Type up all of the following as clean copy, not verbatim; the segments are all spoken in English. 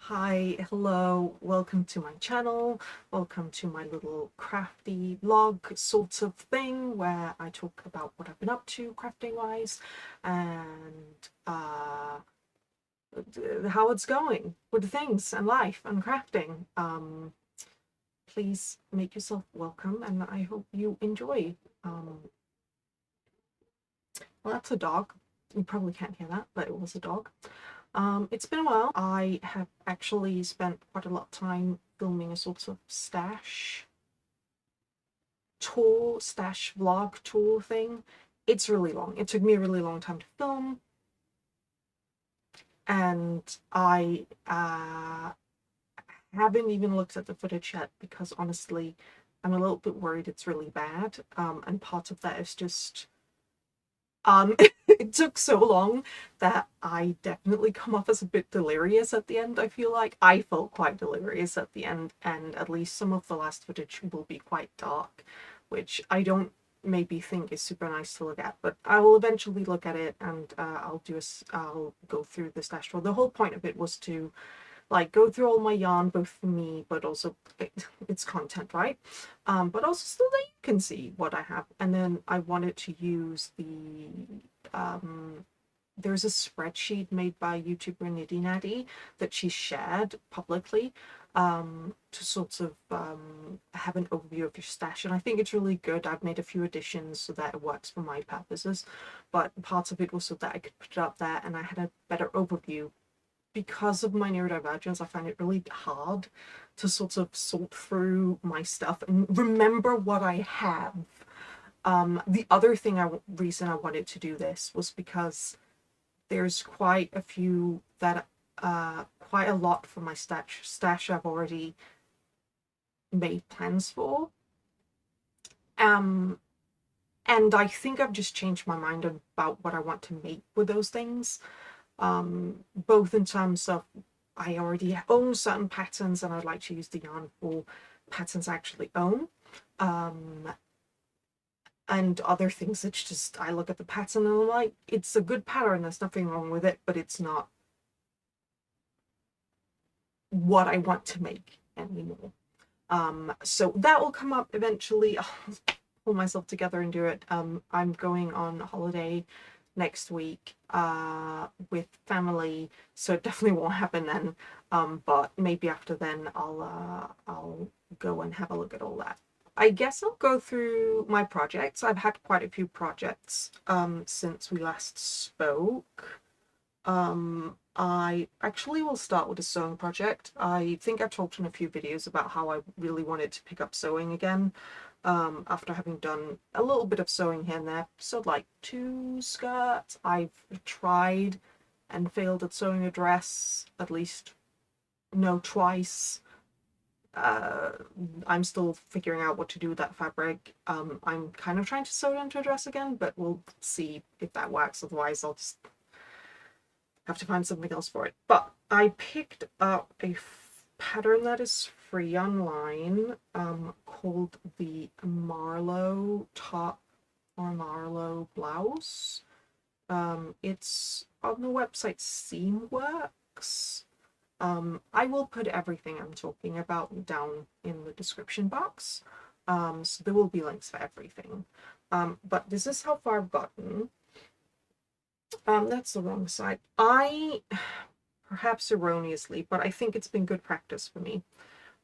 Hi, hello, welcome to my channel, welcome to my little crafty vlog sort of thing where I talk about what I've been up to crafting wise and how it's going with things and life and crafting. Please make yourself welcome and I hope you enjoy. Well, that's a dog. You probably can't hear that, but it was a dog. It's been a while. I have actually spent quite a lot of time filming a sort of stash vlog tour thing. It's really long. It took me a really long time to film, and I haven't even looked at the footage yet because honestly, I'm a little bit worried it's really bad. And part of that is just it took so long that I definitely come off as a bit delirious at the end. I feel like I felt quite delirious at the end, and at least some of the last footage will be quite dark, which I don't maybe think is super nice to look at, but I will eventually look at it and I'll go through the stash drawer. The whole point of it was to like go through all my yarn, both for me, but also it's content, right? But also so that you can see what I have. And then I wanted to use the there's a spreadsheet made by YouTuber Nitty Natty that she shared publicly to sort of have an overview of your stash, and I think it's really good. I've made a few additions so that it works for my purposes, but part of it was so that I could put it up there and I had a better overview. Because of my neurodivergence, I find it really hard to sort of sort through my stuff and remember what I have. The other reason I wanted to do this was because there's quite a few that quite a lot for my stash I've already made plans for. And I think I've just changed my mind about what I want to make with those things. Both in terms of I already own certain patterns and I'd like to use the yarn for patterns I actually own. And other things it's just I look at the pattern and I'm like, it's a good pattern, there's nothing wrong with it, but it's not what I want to make anymore. So that will come up eventually. I'll pull myself together and do it. I'm going on holiday next week with family, so it definitely won't happen then. But maybe after then I'll go and have a look at all that. I guess I'll go through my projects. I've had quite a few projects since we last spoke. I actually will start with a sewing project. I think I talked in a few videos about how I really wanted to pick up sewing again after having done a little bit of sewing here and there. So like 2 skirts. I've tried and failed at sewing a dress at least, no, twice. I'm still figuring out what to do with that fabric. I'm kind of trying to sew it into a dress again, but we'll see if that works. Otherwise, I'll just have to find something else for it. But I picked up a pattern that is free online called the Marlow top or Marlow blouse. It's on the website Seamworks. I will put everything I'm talking about down in the description box. So there will be links for everything. But this is how far I've gotten. That's the wrong side. I, perhaps erroneously, but I think it's been good practice for me,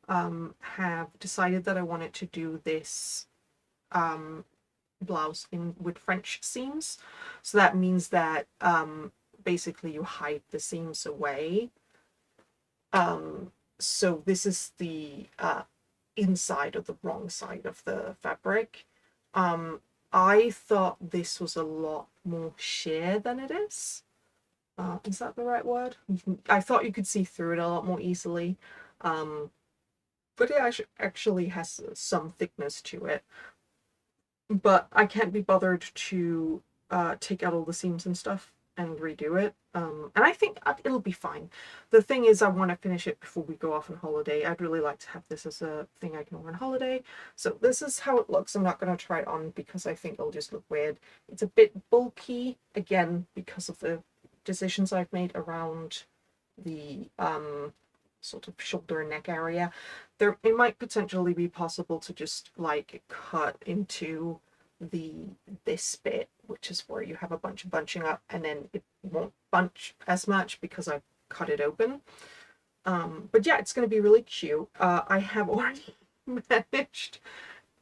have decided that I wanted to do this blouse with French seams. So that means that basically you hide the seams away. So this is the inside of the wrong side of the fabric. I thought this was a lot more sheer than it is. Is that the right word? I thought you could see through it a lot more easily. But it actually has some thickness to it. But I can't be bothered to take out all the seams and stuff and redo it. And I think it'll be fine. The thing is, I want to finish it before we go off on holiday. I'd really like to have this as a thing I can wear on holiday. So this is how it looks. I'm not going to try it on because I think it'll just look weird. It's a bit bulky, again, because of the decisions I've made around the sort of shoulder and neck area, there it might potentially be possible to just like cut into this bit, which is where you have a bunch of bunching up, and then it won't bunch as much because I've cut it open. But yeah, it's going to be really cute. I have already managed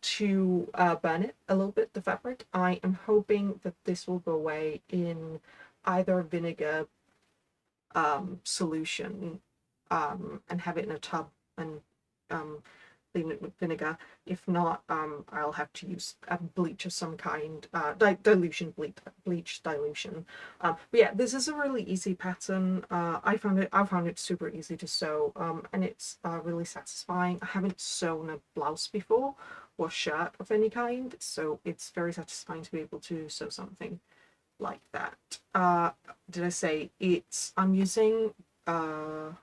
to burn it a little bit, the fabric. I am hoping that this will go away in either vinegar solution and have it in a tub and clean it with vinegar. If not, I'll have to use a bleach of some kind, dilution, bleach dilution. But yeah, this is a really easy pattern. I found it super easy to sew, and it's really satisfying. I haven't sewn a blouse before or shirt of any kind, so it's very satisfying to be able to sew something like that. Did I say it's? I'm using bed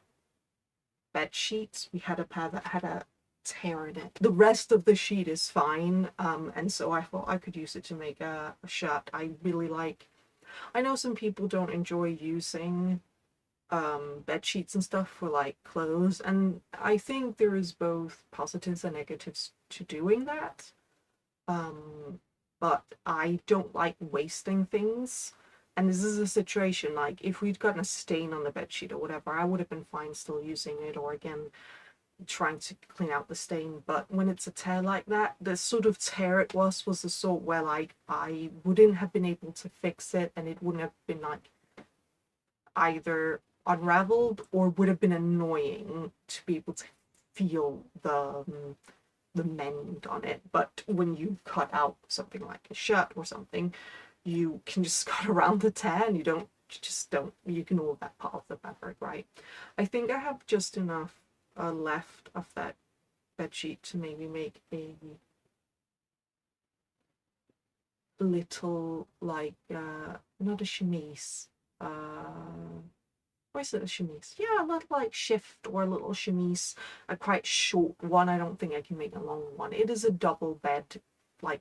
sheets. We had a pair that had a tear in it. The rest of the sheet is fine, and so I thought I could use it to make a shirt. I really like. I know some people don't enjoy using bed sheets and stuff for like clothes, and I think there is both positives and negatives to doing that. But I don't like wasting things. And this is a situation like if we'd gotten a stain on the bedsheet or whatever, I would have been fine still using it, or again trying to clean out the stain. But when it's a tear like that, the sort of tear it was the sort where like I wouldn't have been able to fix it, and it wouldn't have been like either unraveled or would have been annoying to be able to feel the mend on it. But when you cut out something like a shirt or something, you can just cut around the tear and you don't ignore that part of the fabric, right? I think I have just enough left of that bedsheet to maybe make a little like not a chemise, or is it a chemise? Yeah, a little like shift or a little chemise, a quite short one. I don't think I can make a long one. It is a double bed like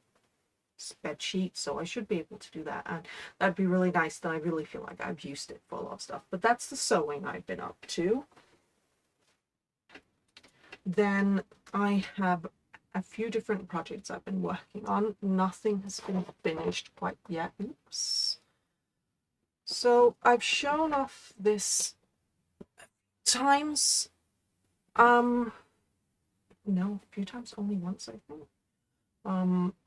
bed sheet, so I should be able to do that, and that'd be really nice. Then I really feel like I've used it for a lot of stuff. But that's the sewing I've been up to. Then I have a few different projects I've been working on. Nothing has been finished quite yet. Oops. So I've shown off this times. No, a few times, only once, I think.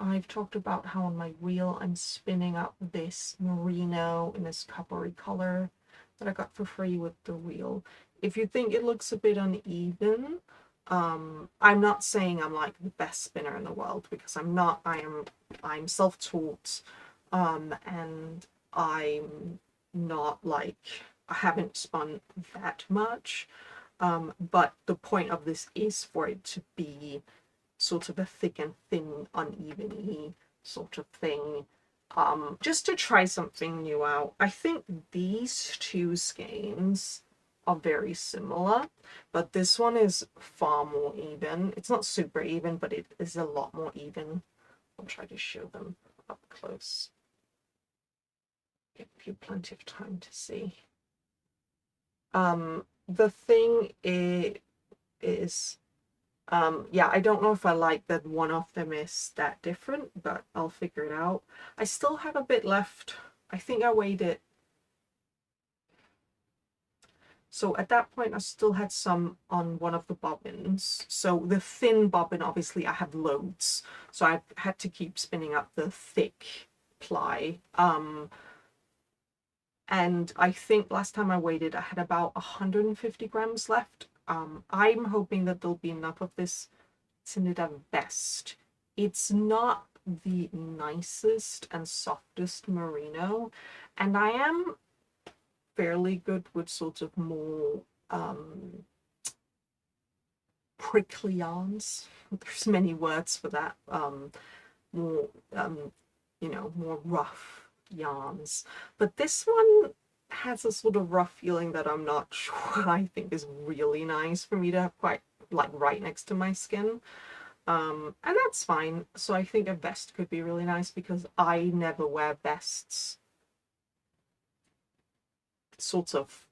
I've talked about how on my reel I'm spinning up this merino in this coppery color that I got for free with the reel. If you think it looks a bit uneven, I'm not saying I'm like the best spinner in the world, because I'm not. I'm self-taught, and I'm not like, I haven't spun that much. But the point of this is for it to be sort of a thick and thin, unevenly sort of thing. Just to try something new out. I think these two skeins are very similar, but this one is far more even. It's not super even, but it is a lot more even. I'll try to show them up close. Give you plenty of time to see. The thing is, yeah, I don't know if I like that one of them is that different, but I'll figure it out. I still have a bit left. I think I weighed it. So at that point, I still had some on one of the bobbins. So the thin bobbin, obviously, I have loads. So I had to keep spinning up the thick ply. And I think last time I weighed it, I had about 150 grams left. I'm hoping that there'll be enough of this to knit a vest. It's not the nicest and softest merino, and I am fairly good with sort of more prickly yarns. There's many words for that. More more rough yarns, but this one has a sort of rough feeling that I'm not sure I think is really nice for me to have quite like right next to my skin. And that's fine. So I think a vest could be really nice, because I never wear vests sort of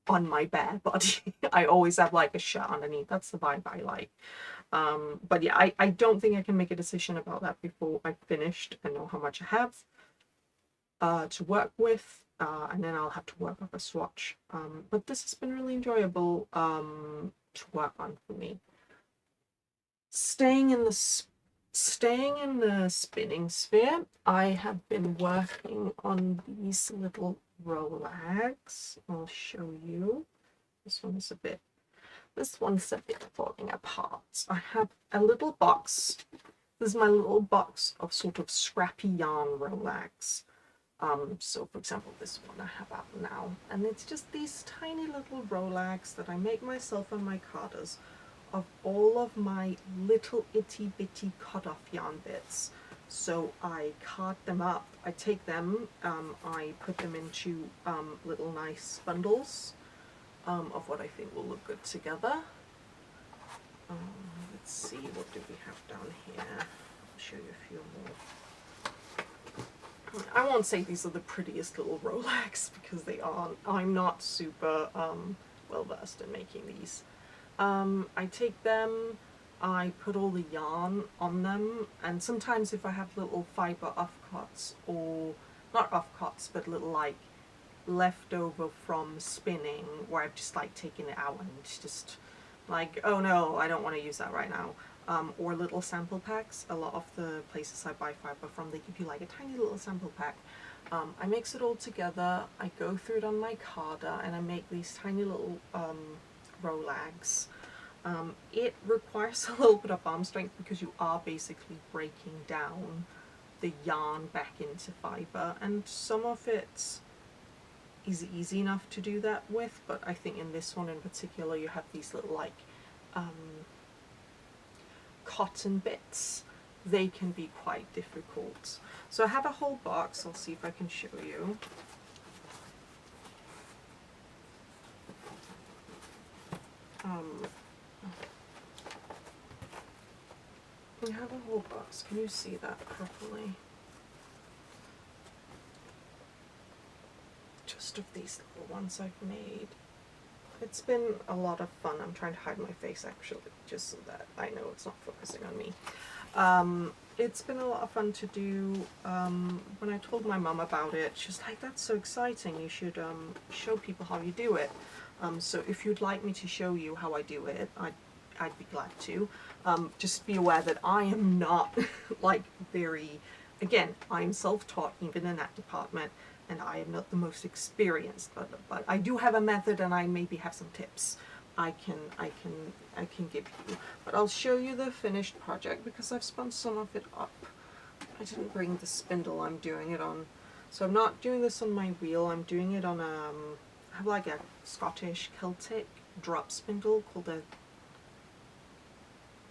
on my bare body. I always have like a shirt underneath. That's the vibe I like. But yeah, I don't think I can make a decision about that before I've finished and know how much I have to work with, and then I'll have to work up a swatch. But this has been really enjoyable to work on for me. Staying in the spinning sphere, I have been working on these little rolags. I'll show you. This one's a bit falling apart. I have a little box. This is my little box of sort of scrappy yarn rolags. So for example, this one I have out now, and it's just these tiny little rolags that I make myself on my carders of all of my little itty bitty cut off yarn bits. So I card them up, I take them, I put them into little nice bundles of what I think will look good together. Let's see, what do we have down here? I'll show you a few more. I won't say these are the prettiest little rolags because they aren't. I'm not super well versed in making these. I take them, I put all the yarn on them, and sometimes if I have little fibre offcuts, or not offcuts, but little like leftover from spinning where I've just like taken it out and it's just like, oh no, I don't want to use that right now. Or little sample packs. A lot of the places I buy fibre from, they give you like a tiny little sample pack. I mix it all together, I go through it on my carder, and I make these tiny little rolags. It requires a little bit of arm strength because you are basically breaking down the yarn back into fibre, and some of it is easy enough to do that with, but I think in this one in particular you have these little like cotton bits. They can be quite difficult. So I have a whole box. I'll see if I can show you. I have a whole box. Can you see that properly? Just of these little ones I've made. It's been a lot of fun. I'm trying to hide my face actually, just so that I know it's not focusing on me. It's been a lot of fun to do. When I told my mum about it, she was like, that's so exciting, you should show people how you do it. So if you'd like me to show you how I do it, I'd be glad to. Just be aware that I am not like very, again, I'm self-taught even in that department, and I am not the most experienced, but I do have a method, and I maybe have some tips I can give you. But I'll show you the finished project because I've spun some of it up. I didn't bring the spindle I'm doing it on, so I'm not doing this on my wheel. I'm doing it on I have like a Scottish Celtic drop spindle called a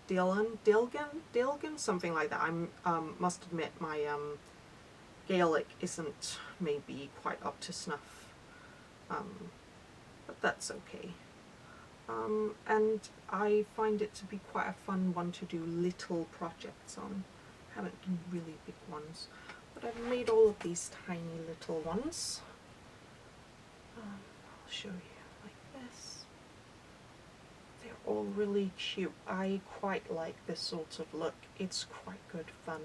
Dilgan, something like that. I must admit my Gaelic isn't maybe quite up to snuff, but that's okay. And I find it to be quite a fun one to do little projects on. I haven't done really big ones, but I've made all of these tiny little ones. I'll show you like this. They're all really cute. I quite like this sort of look. It's quite good fun.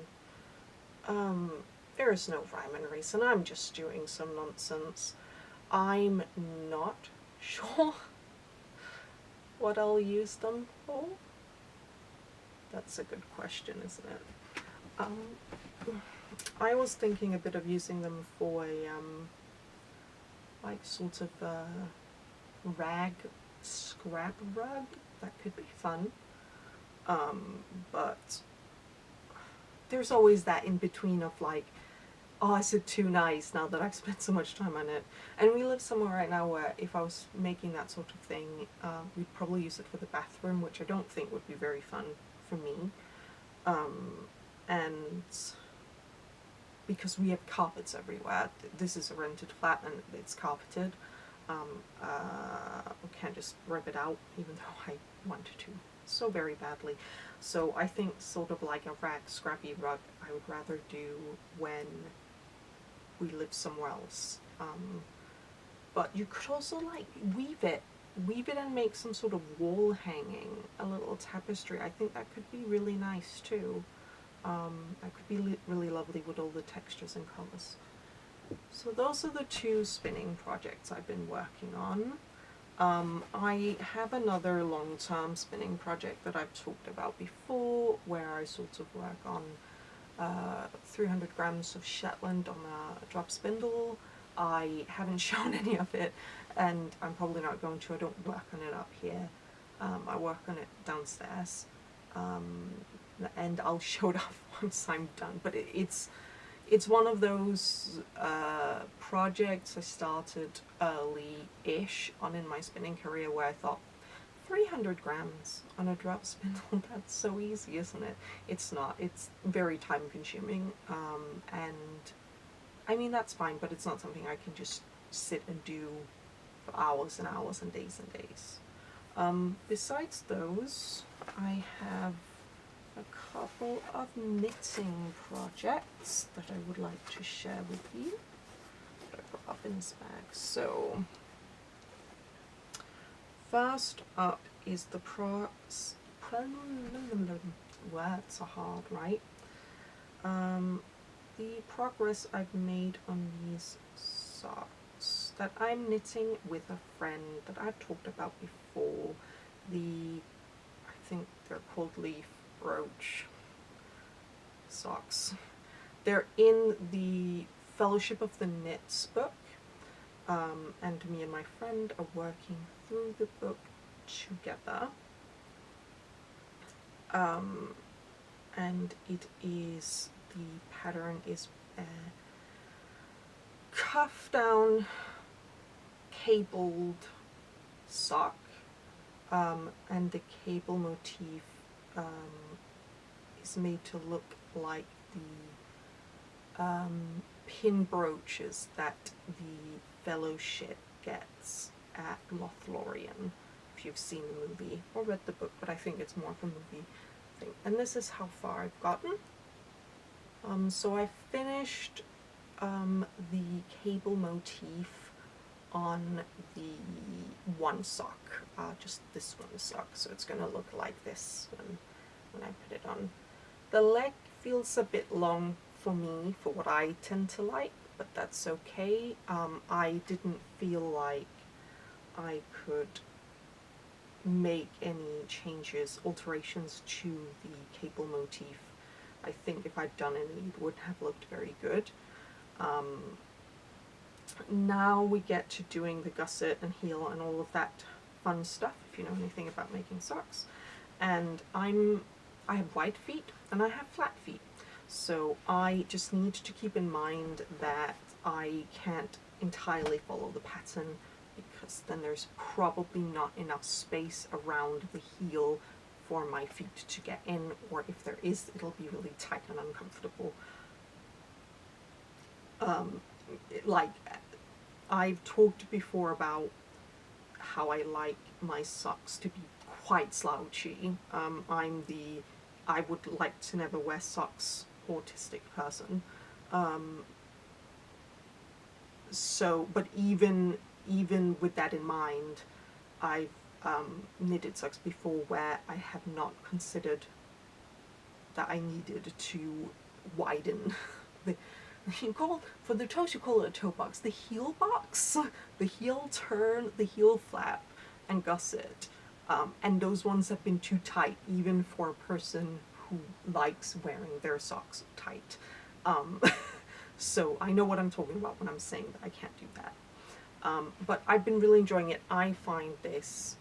There is no rhyme and reason. I'm just doing some nonsense. I'm not sure what I'll use them for. That's a good question, isn't it? I was thinking a bit of using them for a like sort of rag scrap rug. That could be fun. But there's always that in between of like, oh, is it too nice now that I've spent so much time on it? And we live somewhere right now where if I was making that sort of thing, we'd probably use it for the bathroom, which I don't think would be very fun for me. And because we have carpets everywhere, this is a rented flat and it's carpeted, we can't just rip it out, even though I wanted to so very badly. So I think sort of like a rag scrappy rug I would rather do when we live somewhere else. but you could also like weave it and make some sort of wall hanging, a little tapestry. I think that could be really nice too. That could be really lovely with all the textures and colors. So those are the two spinning projects I've been working on. I have another long-term spinning project that I've talked about before, where I sort of work on 300 grams of Shetland on a drop spindle. I haven't shown any of it, and I'm probably not going to. I don't work on it up here. I work on it downstairs, and I'll show it off once I'm done. But it's one of those projects I started early-ish on in my spinning career, where I thought, 300 grams on a drop spindle, that's so easy, isn't it? It's not. It's very time consuming, and I mean, that's fine, but it's not something I can just sit and do for hours and hours and days and days. Besides those, I have a couple of knitting projects that I would like to share with you that I put up in this bag. So first up is the words are hard, right? The progress I've made on these socks that I'm knitting with a friend that I've talked about before. I think they're called leaf brooch socks. They're in the Fellowship of the Knits book, and me and my friend are working through the book together. And it is, the pattern is a cuff down cabled sock, and the cable motif is made to look like the pin brooches that the Fellowship gets at Lothlorien, if you've seen the movie or read the book, but I think it's more of a movie thing. And this is how far I've gotten. So I finished the cable motif on the one sock, just this one sock, so it's going to look like this when I put it on. The leg feels a bit long for me, for what I tend to like, but that's okay. I didn't feel like I could make any changes, alterations to the cable motif. I think if I'd done any, it wouldn't have looked very good. Now we get to doing the gusset and heel and all of that fun stuff, if you know anything about making socks. And I have wide feet and I have flat feet. So I just need to keep in mind that I can't entirely follow the pattern, because then there's probably not enough space around the heel for my feet to get in, or if there is, it'll be really tight and uncomfortable. Like, I've talked before about how I like my socks to be quite slouchy. I would like to never wear socks autistic person. So, but even with that in mind, I've knitted socks before where I have not considered that I needed to widen the, for the toes you call it a toe box, the heel box, the heel turn, the heel flap, and gusset. And those ones have been too tight, even for a person who likes wearing their socks tight. So I know what I'm talking about when I'm saying that I can't do that. But I've been really enjoying it. I find this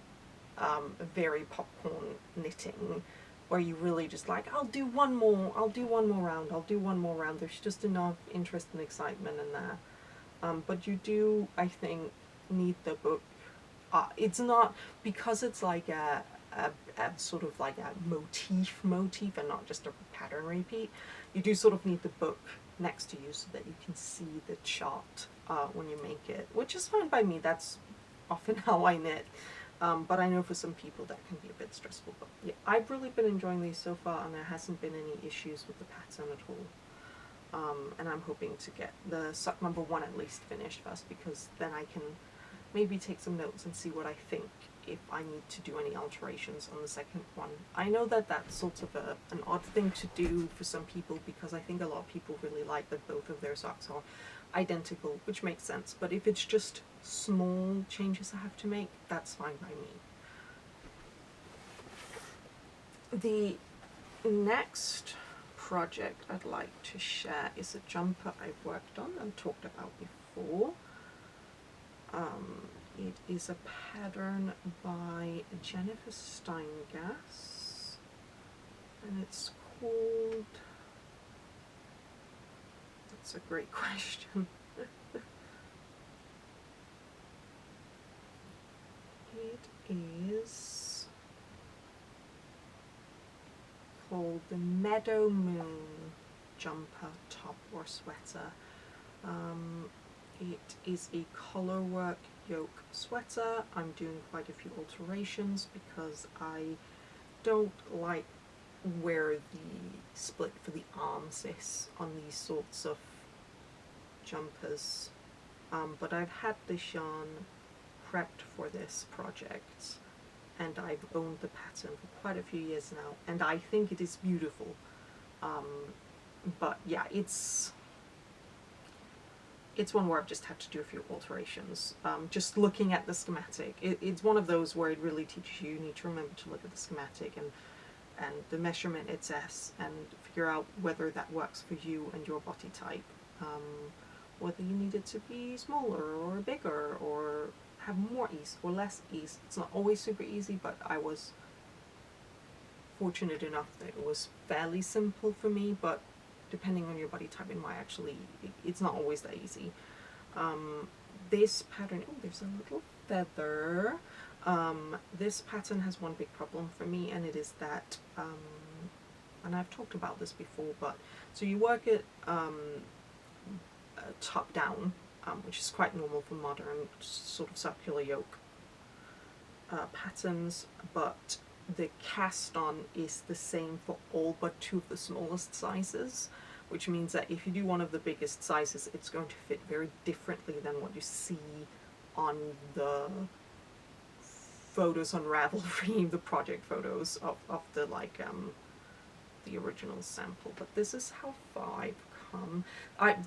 very popcorn knitting, where you really just like, I'll do one more round, I'll do one more round. There's just enough interest and excitement in that. But you do, I think, need the book. It's not, because it's like a sort of like a motif and not just a pattern repeat, you do sort of need the book next to you so that you can see the chart when you make it, which is fine by me. That's often how I knit. But I know for some people that can be a bit stressful. But yeah, I've really been enjoying these so far, and there hasn't been any issues with the pattern at all. And I'm hoping to get the sock number 1 at least finished first, because then I can maybe take some notes and see what I think, if I need to do any alterations on the second one. I know that that's sort of an odd thing to do for some people, because I think a lot of people really like that both of their socks are identical, which makes sense. But if it's just small changes I have to make, that's fine by me. The next project I'd like to share is a jumper I've worked on and talked about before. It is a pattern by Jennifer Steingass, and it's called, that's a great question. It is called the Meadow Moon jumper, top or sweater. It is a collarwork yoke sweater. I'm doing quite a few alterations because I don't like where the split for the arms is on these sorts of jumpers. But I've had this yarn prepped for this project, and I've owned the pattern for quite a few years now, and I think it is beautiful. But yeah, it's one where I've just had to do a few alterations. Just looking at the schematic, it's one of those where it really teaches you need to remember to look at the schematic and the measurement it says, and figure out whether that works for you and your body type. Whether you need it to be smaller or bigger, or have more ease or less ease. It's not always super easy, but I was fortunate enough that it was fairly simple for me, but depending on your body type, it might actually, it's not always that easy. This pattern, oh, there's a little feather. This pattern has one big problem for me, and it is that, and I've talked about this before, but so you work it top down, which is quite normal for modern sort of circular yoke patterns, but the cast on is the same for all but two of the smallest sizes, which means that if you do one of the biggest sizes, it's going to fit very differently than what you see on the photos on Ravelry, the project photos of the the original sample. But this is how far I've come.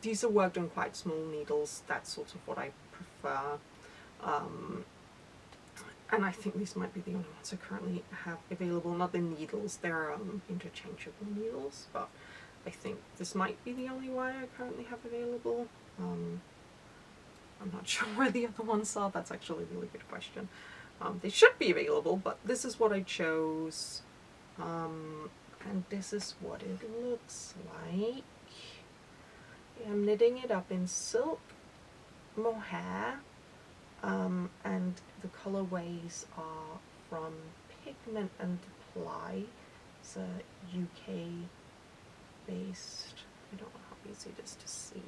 These are worked on quite small needles. That's sort of what I prefer. And I think these might be the only ones I currently have available. Not the needles, they're interchangeable needles, but I think this might be the only one I currently have available. I'm not sure where the other ones are. That's actually a really good question. They should be available, but this is what I chose. And this is what it looks like. I'm knitting it up in silk, mohair, and the colorways are from Pigment and Ply. It's a UK based, I don't know how easy it is to see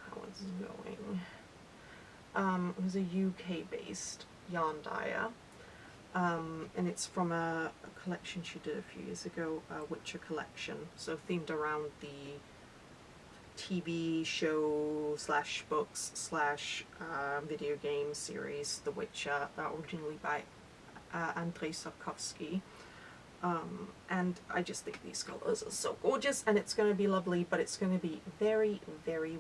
how it's going. It was a UK based yarn dyer, and it's from a collection she did a few years ago, a Witcher collection, so themed around the TV show slash books slash video game series The Witcher, originally by Andrea. And I just think these colors are so gorgeous, and it's going to be lovely, but it's going to be very, very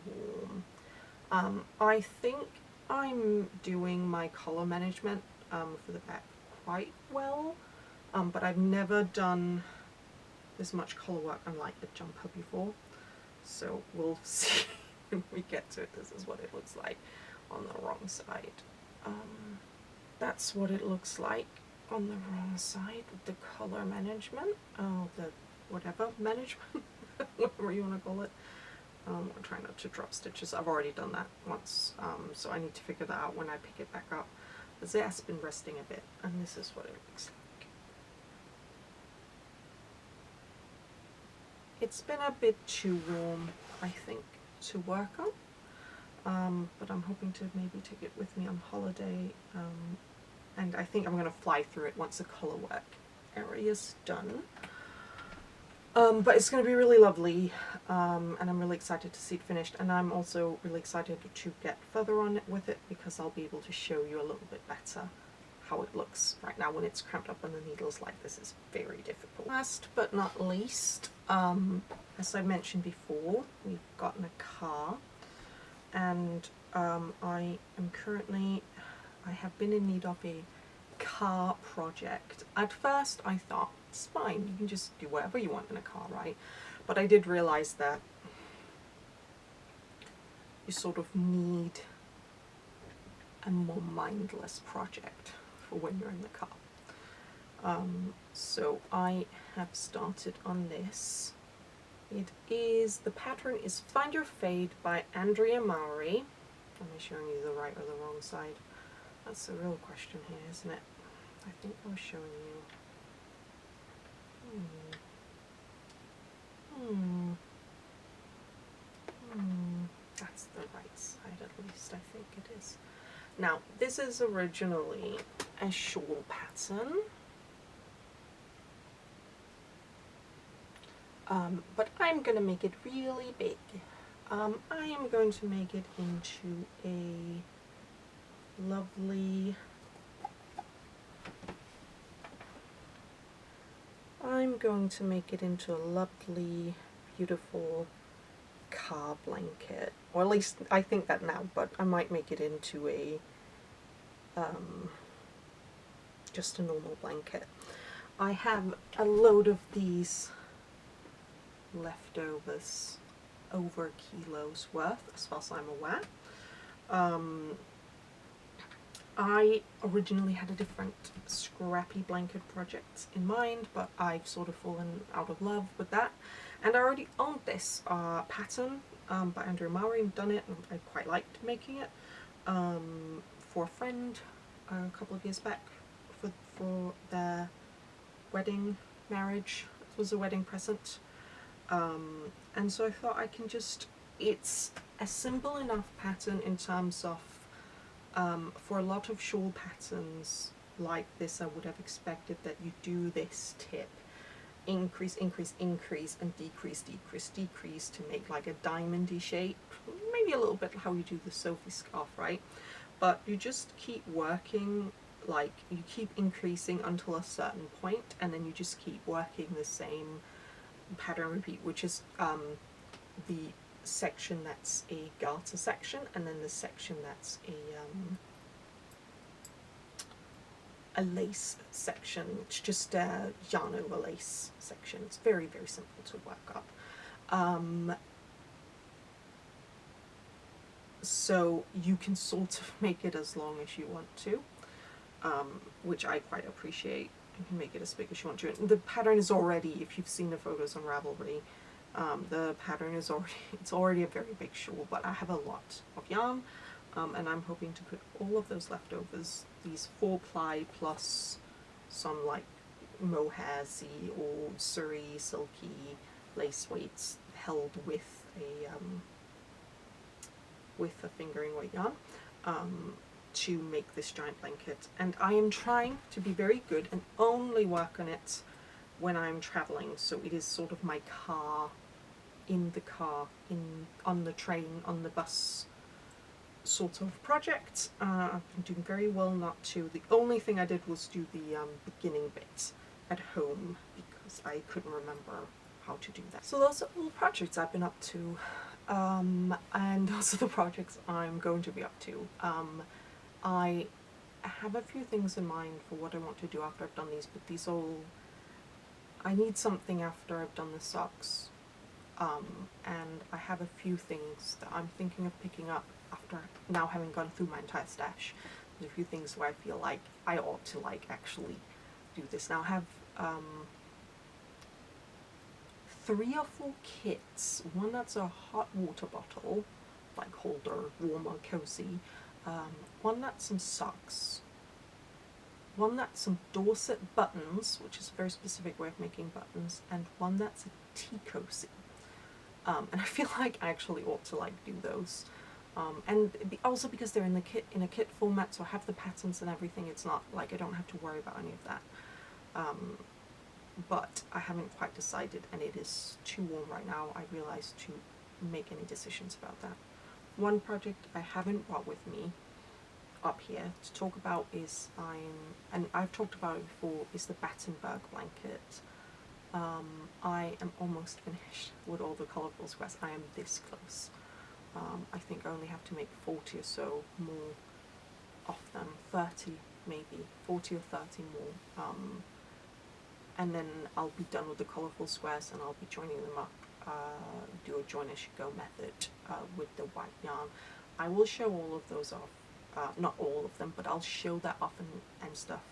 warm. I think I'm doing my color management for the back quite well, but I've never done this much color work unlike the jumper before. So we'll see when we get to it. This is what it looks like on the wrong side. That's what it looks like on the wrong side with the color management. Oh, the whatever management, whatever you want to call it. I'm trying not to drop stitches. I've already done that once, so I need to figure that out when I pick it back up. The zest's been resting a bit, and this is what it looks like. It's been a bit too warm, I think, to work on, but I'm hoping to maybe take it with me on holiday, and I think I'm going to fly through it once the color work area is done. But it's going to be really lovely, and I'm really excited to see it finished, and I'm also really excited to get further on it with it, because I'll be able to show you a little bit better how it looks right now when it's cramped up on the needles like this. Is very difficult. Last but not least, as I mentioned before, we've gotten a car, and I have been in need of a car project. At first I thought, it's fine, you can just do whatever you want in a car, right? But I did realize that you sort of need a more mindless project for when you're in the car. So I have started on this. The pattern is Find Your Fade by Andrea Mowry. Am I showing you the right or the wrong side? That's the real question here, isn't it? I think I was showing you. That's the right side, at least I think it is. Now, this is originally a shawl pattern, but I'm going to make it really big. I am going to make it into a lovely... beautiful car blanket. Or at least I think that now, but I might make it into a just a normal blanket. I have a load of these leftovers, over kilos worth, as far as I'm aware. I originally had a different scrappy blanket project in mind, but I've sort of fallen out of love with that. And I already owned this pattern by Andrea Mowry, and done it, and I quite liked making it for a friend a couple of years back for their wedding, marriage. It was a wedding present. And so I thought I can just, it's a simple enough pattern in terms of, for a lot of shawl patterns like this, I would have expected that you do this tip, increase, increase, increase, and decrease, decrease, decrease to make like a diamondy shape. Maybe a little bit how you do the Sophie scarf, right? But you just keep working, like you keep increasing until a certain point, and then you just keep working the same pattern repeat, which is the section that's a garter section, and then the section that's a lace section. It's just a yarn over lace section. It's very, very simple to work up. So you can sort of make it as long as you want to, which I quite appreciate. You can make it as big as you want to. The pattern is already, if you've seen the photos on Ravelry, the pattern is already, it's already a very big shawl, but I have a lot of yarn, and I'm hoping to put all of those leftovers, these 4-ply plus some like mohair-y or Surrey silky lace weights held with a fingering weight yarn, to make this giant blanket. And I am trying to be very good and only work on it when I'm traveling, so it is sort of my car, in the car, on the train, on the bus sort of project. I've been doing very well not to. The only thing I did was do the beginning bit at home, because I couldn't remember how to do that. So those are all the projects I've been up to, and those are the projects I'm going to be up to. I have a few things in mind for what I want to do after I've done these, but these all, I need something after I've done the socks, and I have a few things that I'm thinking of picking up after now having gone through my entire stash. There's a few things where I feel like I ought to like actually do this. Now I have 3 or 4 kits. One that's a hot water bottle, like holder, warmer, cozy. One that's some socks. One that's some Dorset buttons, which is a very specific way of making buttons, and one that's a tea cozy. And I feel like I actually ought to like do those. And also because they're in a kit format, so I have the patterns and everything. It's not like I don't have to worry about any of that. but I haven't quite decided, and it is too warm right now, I realize, to make any decisions about that. One project I haven't brought with me up here to talk about is and I've talked about it before, is the Battenberg blanket. I am almost finished with all the colourful squares. I am this close. I think I only have to make 40 or so more of them, 30 maybe, 40 or 30 more. And then I'll be done with the colourful squares and I'll be joining them up, do a join as you go method with the white yarn. I will show all of those off, not all of them, but I'll show that off and stuff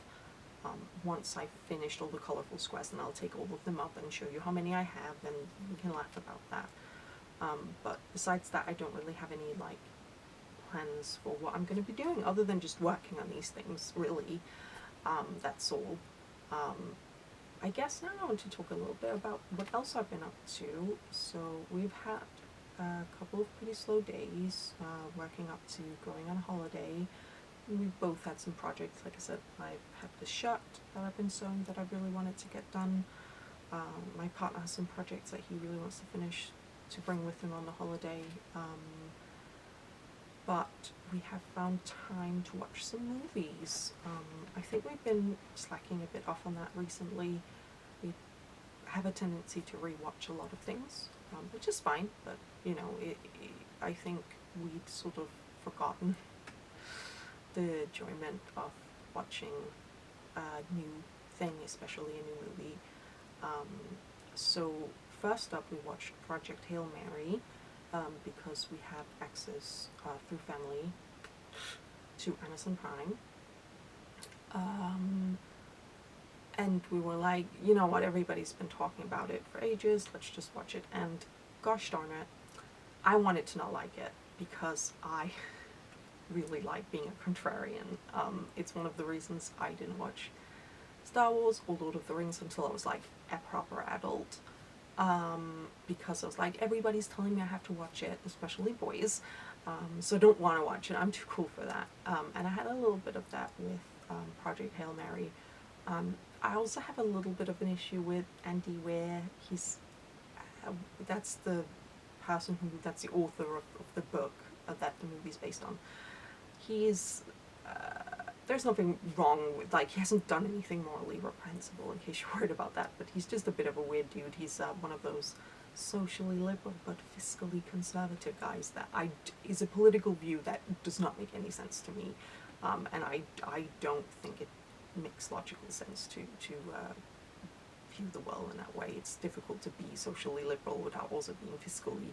once I've finished all the colourful squares, and I'll take all of them up and show you how many I have, and we can laugh about that. But besides that, I don't really have any like plans for what I'm going to be doing other than just working on these things, really. That's all. I guess now I want to talk a little bit about what else I've been up to. So we've had a couple of pretty slow days, working up to going on holiday. We've both had some projects. Like I said, I have the shirt that I've been sewing that I really wanted to get done. My partner has some projects that he really wants to finish to bring with him on the holiday. But we have found time to watch some movies. I think we've been slacking a bit off on that recently. We have a tendency to rewatch a lot of things, which is fine, but you know, I think we'd sort of forgotten the enjoyment of watching a new thing, especially a new movie. So first up, we watched Project Hail Mary, because we have access through family to Amazon Prime. And we were like, you know what, everybody's been talking about it for ages, let's just watch it. And gosh darn it, I wanted to not like it because I really like being a contrarian. It's one of the reasons I didn't watch Star Wars or Lord of the Rings until I was like a proper adult. Because I was like, everybody's telling me I have to watch it, especially boys, so I don't want to watch it, I'm too cool for that. And I had a little bit of that with Project Hail Mary. I also have a little bit of an issue with Andy Weir. He's, that's the person who, that's the author of the book that the movie's based on. He's, there's nothing wrong with, like, he hasn't done anything morally reprehensible, in case you're worried about that, but he's just a bit of a weird dude. He's one of those socially liberal but fiscally conservative guys that is a political view that does not make any sense to me, and I don't think it makes logical sense to view the world in that way. It's difficult to be socially liberal without also being fiscally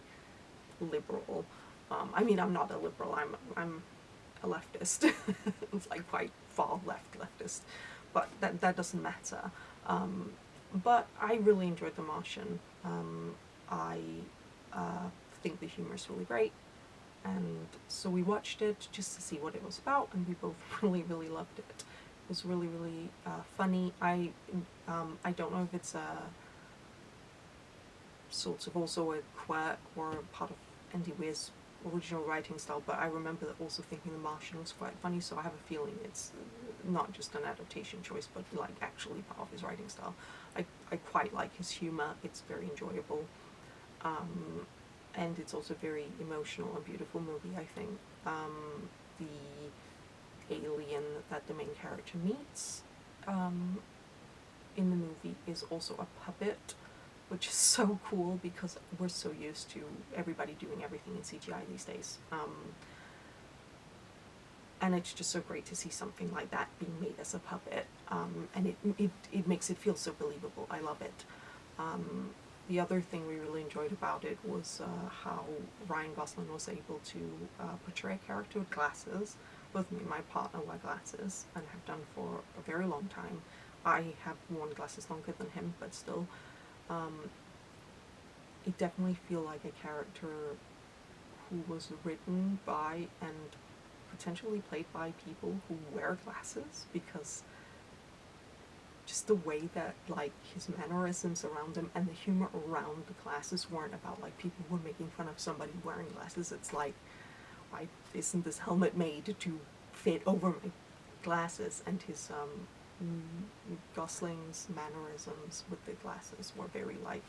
liberal. I mean, I'm not a liberal, I'm a leftist. It's like quite far leftist, but that doesn't matter. But I really enjoyed The Martian. I think the humor is really great, and so we watched it just to see what it was about, and we both really loved it. It was really funny. I don't know if it's a sort of also a quirk or a part of Andy Weir's original writing style, but I remember also thinking The Martian was quite funny, so I have a feeling it's not just an adaptation choice, but like actually part of his writing style. I quite like his humor, it's very enjoyable, and it's also a very emotional and beautiful movie, I think. The alien that the main character meets in the movie is also a puppet, which is so cool because we're so used to everybody doing everything in CGI these days. And it's just so great to see something like that being made as a puppet, and it makes it feel so believable. I love it. The other thing we really enjoyed about it was how Ryan Gosling was able to portray a character with glasses. Both me and my partner wear glasses and have done for a very long time. I have worn glasses longer than him, but still. It definitely feel like a character who was written by and potentially played by people who wear glasses, because just the way that like his mannerisms around him and the humor around the glasses weren't about like people were making fun of somebody wearing glasses. It's like, why isn't this helmet made to fit over my glasses? And his Gosling's mannerisms with the glasses were very like,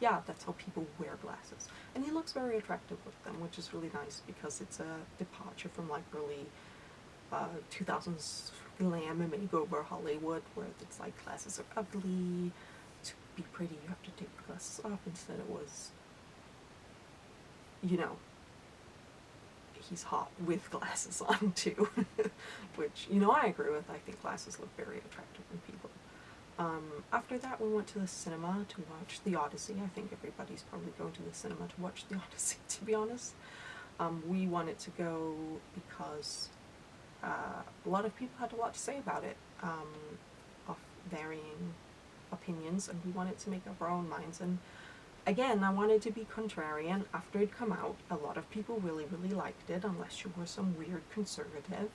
yeah, that's how people wear glasses. And he looks very attractive with them, which is really nice because it's a departure from like early 2000s glam makeover Hollywood, where it's like glasses are ugly, to be pretty you have to take the glasses off. Instead it was, you know, he's hot with glasses on too, which, you know, I agree with. I think glasses look very attractive in people. After that, we went to the cinema to watch The Odyssey. I think everybody's probably going to the cinema to watch The Odyssey, to be honest. We wanted to go because a lot of people had a lot to say about it, of varying opinions, and we wanted to make up our own minds. And again, I wanted to be contrarian. After it come out, a lot of people really, really liked it, unless you were some weird conservative.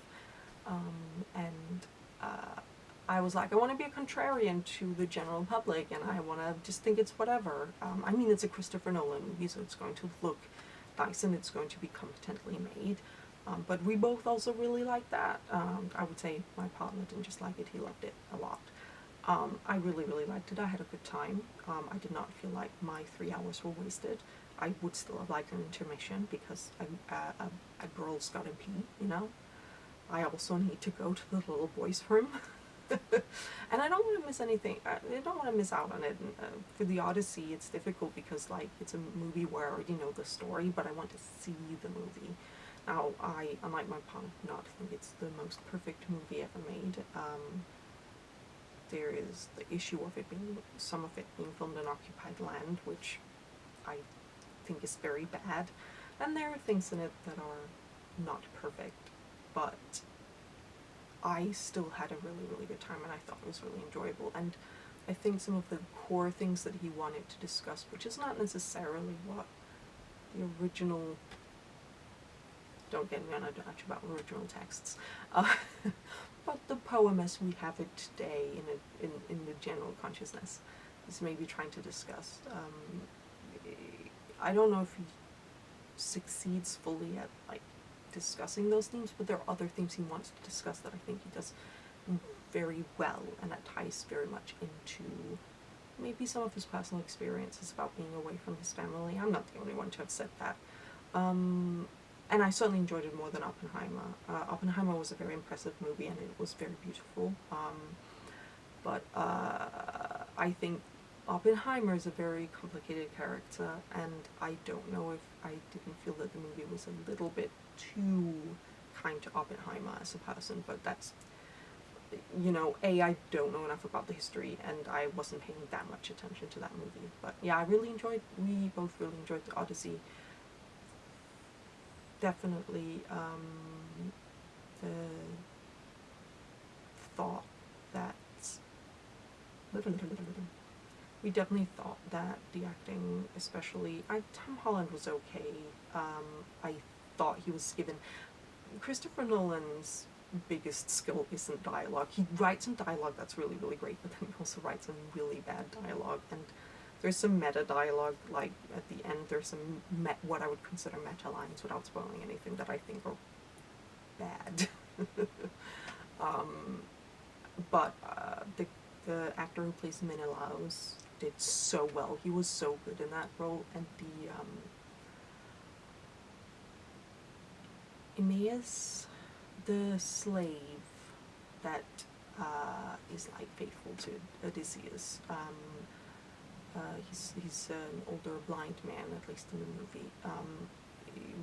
And I was like, I want to be a contrarian to the general public, and I want to just think it's whatever. I mean, it's a Christopher Nolan movie, so it's going to look nice and it's going to be competently made. But we both also really liked that. I would say my partner didn't just like it, he loved it a lot. I really, really liked it. I had a good time. I did not feel like my 3 hours were wasted. I would still have liked an intermission because a girl's gotta pee, you know? I also need to go to the little boys' room. And I don't want to miss anything. I don't want to miss out on it. For The Odyssey, it's difficult because, like, it's a movie where you know the story, but I want to see the movie. Now, I, unlike my partner, do not think it's the most perfect movie ever made. There is the issue of it being, some of it being filmed in occupied land, which I think is very bad. And there are things in it that are not perfect, but I still had a really, really good time, and I thought it was really enjoyable. And I think some of the core things that he wanted to discuss, which is not necessarily what the original, don't get me on a dodge about original texts, but the poem as we have it today in the general consciousness is maybe trying to discuss. I don't know if he succeeds fully at, like, discussing those themes, but there are other themes he wants to discuss that I think he does very well, and that ties very much into maybe some of his personal experiences about being away from his family. I'm not the only one to have said that. And I certainly enjoyed it more than Oppenheimer. Oppenheimer was a very impressive movie, and it was very beautiful. But I think Oppenheimer is a very complicated character, and I don't know if I didn't feel that the movie was a little bit too kind to Oppenheimer as a person, but that's, you know, I don't know enough about the history, and I wasn't paying that much attention to that movie. But yeah, we both really enjoyed The Odyssey. Definitely the thought that we definitely thought that the acting, especially Tom Holland, was okay. I thought he was given, Christopher Nolan's biggest skill isn't dialogue. He writes some dialogue that's really, really great, but then he also writes some really bad dialogue, and there's some meta dialogue, like at the end there's some what I would consider meta lines, without spoiling anything, that I think are bad. But the actor who plays Menelaus did so well. He was so good in that role, and the Aeneas, the slave that is like faithful to Odysseus. He's an older blind man, at least in the movie.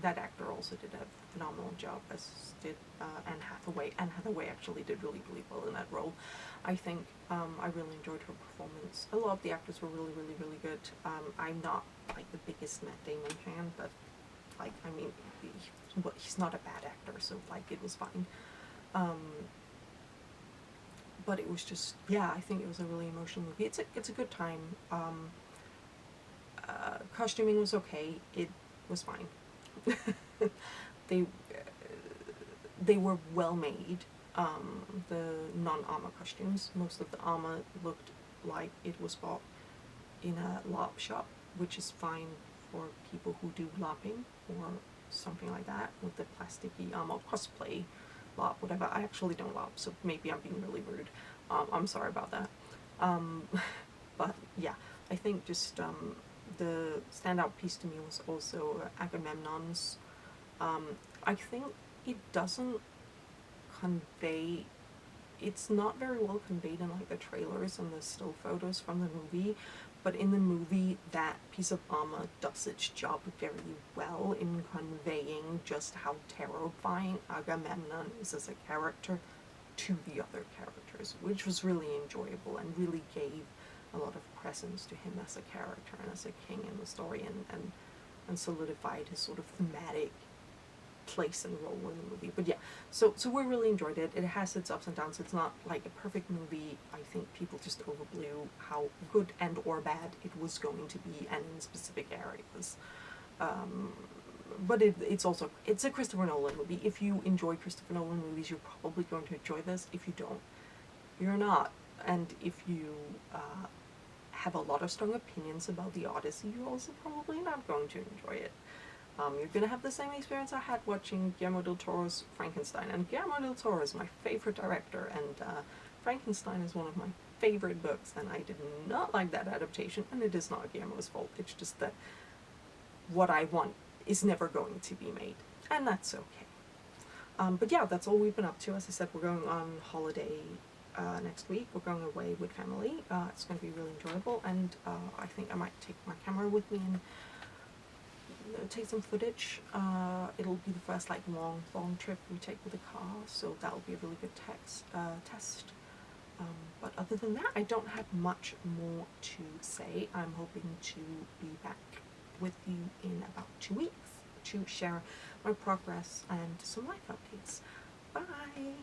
That actor also did a phenomenal job, as did Anne Hathaway. Anne Hathaway actually did really, really well in that role. I think I really enjoyed her performance. A lot of the actors were really, really, really good. I'm not like the biggest Matt Damon fan, but like, I mean, he's not a bad actor, so like it was fine. But it was just, yeah, I think it was a really emotional movie. It's a good time. Costuming was okay. It was fine. They were well made. The non-armor costumes, most of the armor looked like it was bought in a LARP shop, which is fine for people who do LARPing or something like that, with the plasticky armor cosplay LARP, whatever. I actually don't LARP, so maybe I'm being really rude. I'm sorry about that. Um, but yeah, I think just the standout piece to me was also Agamemnon's. I think it doesn't convey, it's not very well conveyed in like the trailers and the still photos from the movie, but in the movie that piece of armor does its job very well in conveying just how terrifying Agamemnon is as a character to the other characters, which was really enjoyable and really gave a lot of presence to him as a character and as a king in the story, and solidified his sort of thematic place and role in the movie. But yeah, so we really enjoyed it. It has its ups and downs. It's not like a perfect movie. I think people just overblew how good and or bad it was going to be, and in specific areas. But it's also, it's a Christopher Nolan movie. If you enjoy Christopher Nolan movies, you're probably going to enjoy this. If you don't, you're not. And if you have a lot of strong opinions about the Odyssey, you're also probably not going to enjoy it. You're gonna have the same experience I had watching Guillermo del Toro's Frankenstein, and Guillermo del Toro is my favorite director, and Frankenstein is one of my favorite books, and I did not like that adaptation, and it is not Guillermo's fault. It's just that what I want is never going to be made, and that's okay. But yeah, that's all we've been up to. As I said, we're going on holiday next week. We're going away with family. It's going to be really enjoyable, and I think I might take my camera with me and take some footage. It'll be the first like long trip we take with a car, so that'll be a really good test. But other than that, I don't have much more to say. I'm hoping to be back with you in about 2 weeks to share my progress and some life updates. Bye!